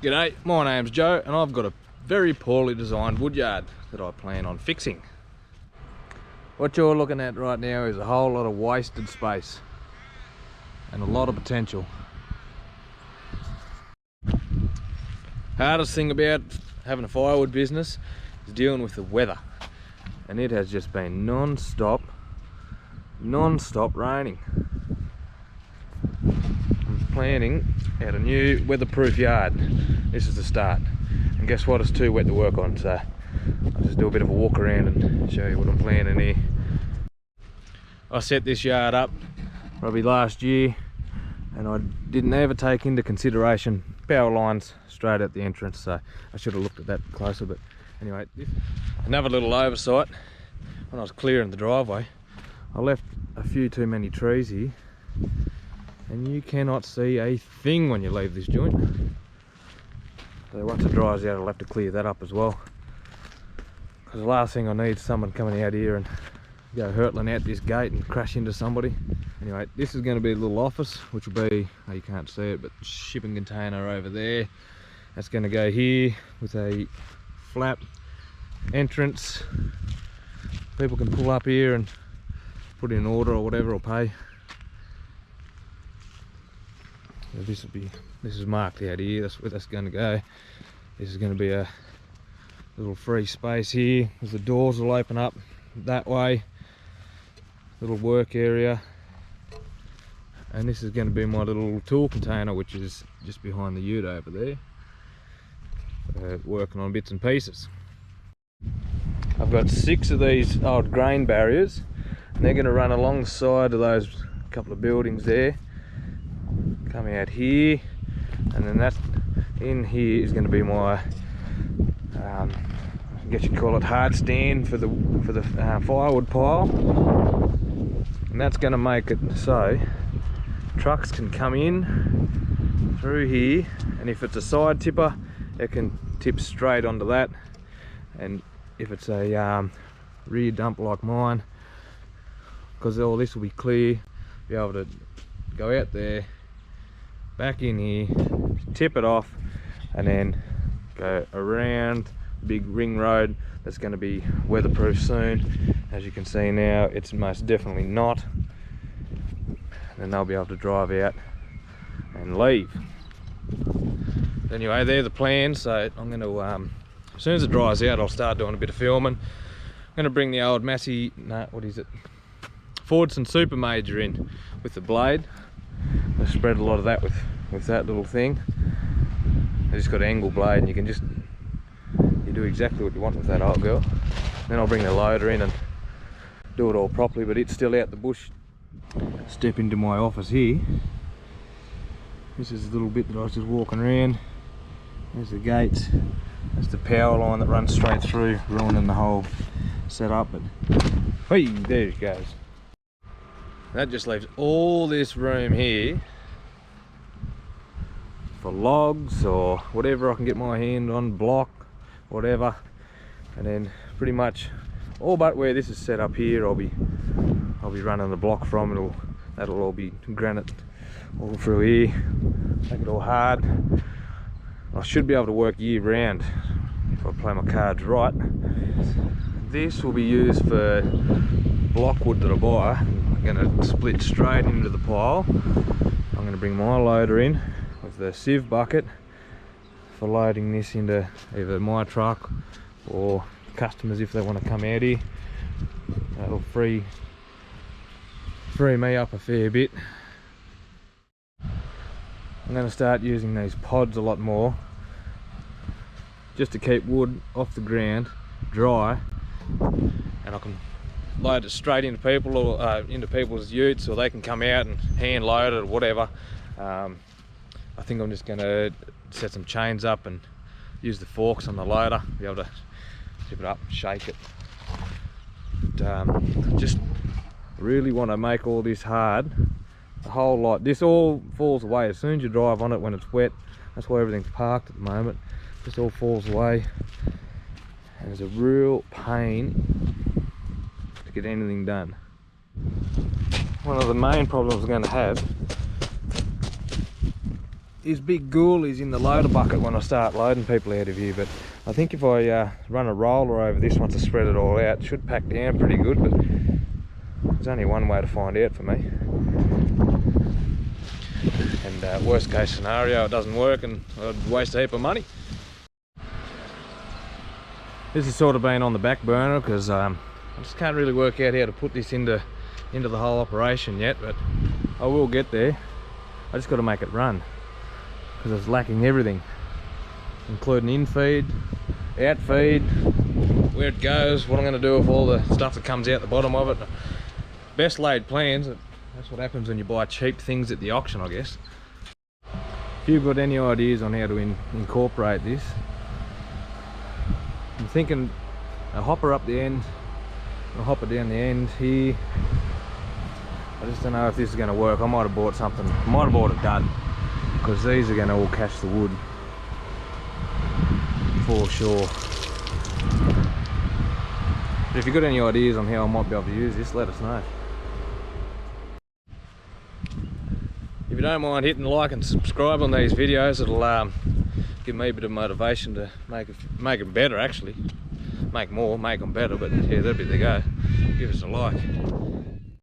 G'day, my name's Joe and I've got a very poorly designed woodyard that I plan on fixing. What you're looking at right now is a whole lot of wasted space and a lot of potential. Hardest thing about having a firewood business is dealing with the weather, and it has just been non-stop raining. I'm planning out a new weatherproof yard. This is the start, and guess what, it's too wet to work on, so I'll just do a bit of a walk around and show you what I'm planning here. I set this yard up probably last year and I didn't ever take into consideration power lines straight at the entrance, so I should have looked at that closer. But anyway, another little oversight. When I was clearing the driveway, I left a few too many trees here, and you cannot see a thing when you leave this joint. So once it dries out, I'll have to clear that up as well, because the last thing I need is someone coming out here and go hurtling out this gate and crash into somebody. Anyway, this is going to be a little office, which will be, oh, you can't see it, but shipping container over there. That's going to go here with a flap entrance. People can pull up here and put in an order or whatever, or pay. So this is marked out here. That's where that's going to go. This is going to be a little free space here, as the doors will open up that way. Little work area, and this is going to be my little tool container, which is just behind the ute over there, working on bits and pieces. I've got 6 of these old grain barriers, and they're going to run along the side of those couple of buildings there, come out here, and then that in here is going to be my I guess you'd call it hard stand for the firewood pile. And that's going to make it so trucks can come in through here, and if it's a side tipper, it can tip straight onto that. And if it's a rear dump like mine, because all this will be clear, be able to go out there, back in here, tip it off, and then go around the big ring road that's going to be weatherproof soon. As you can see now, it's most definitely not. And they'll be able to drive out and leave. Anyway, they're the plans. So I'm going to, as soon as it dries out, I'll start doing a bit of filming. I'm going to bring the old Massey, Fordson Super Major in with the blade. I spread a lot of that with that little thing. I just got an angle blade, and you do exactly what you want with that old girl. Then I'll bring the loader in and do it all properly, but it's still out the bush. Step into my office here. This is the little bit that I was just walking around. There's the gates. That's the power line that runs straight through, ruining the whole setup. But hey, there it goes. That just leaves all this room here for logs or whatever I can get my hand on, block, whatever. And then pretty much all but where this is set up here, I'll be running the block from. That'll all be granite all through here, make it all hard. I should be able to work year round if I play my cards right. This will be used for block wood that I buy. I'm going to split straight into the pile. I'm going to bring my loader in with the sieve bucket for loading this into either my truck or customers if they want to come out here. That'll free me up a fair bit. I'm going to start using these pods a lot more, just to keep wood off the ground, dry, and I can load it straight into people or into people's utes, or they can come out and hand load it or whatever. I think I'm just going to set some chains up and use the forks on the loader, be able to tip it up, shake it. But, just really want to make all this hard, a whole lot. This all falls away as soon as you drive on it when it's wet. That's why everything's parked at the moment. Just all falls away, and it's a real pain to get anything done. One of the main problems I'm going to have his big ghoulies in the loader bucket when I start loading people out of here, but I think if I run a roller over this once I spread it all out, it should pack down pretty good, but there's only one way to find out for me. And worst case scenario, it doesn't work and I'd waste a heap of money. This has sort of been on the back burner because I just can't really work out how to put this into the whole operation yet, but I will get there. I just got to make it run because it's lacking everything, including in feed, out feed, where it goes, what I'm going to do with all the stuff that comes out the bottom of it. Best laid plans. That's what happens when you buy cheap things at the auction, I guess. If you've got any ideas on how to incorporate this, I'm thinking a hopper up the end, a hopper down the end here. I just don't know if this is going to work. I might have bought something, I might have bought a dud, because these are going to all catch the wood for sure. But if you've got any ideas on how I might be able to use this, let us know. If you don't mind hitting like and subscribe on these videos, it'll give me a bit of motivation to make them better actually. Make more, make them better, but yeah, that'd be the go. Give us a like.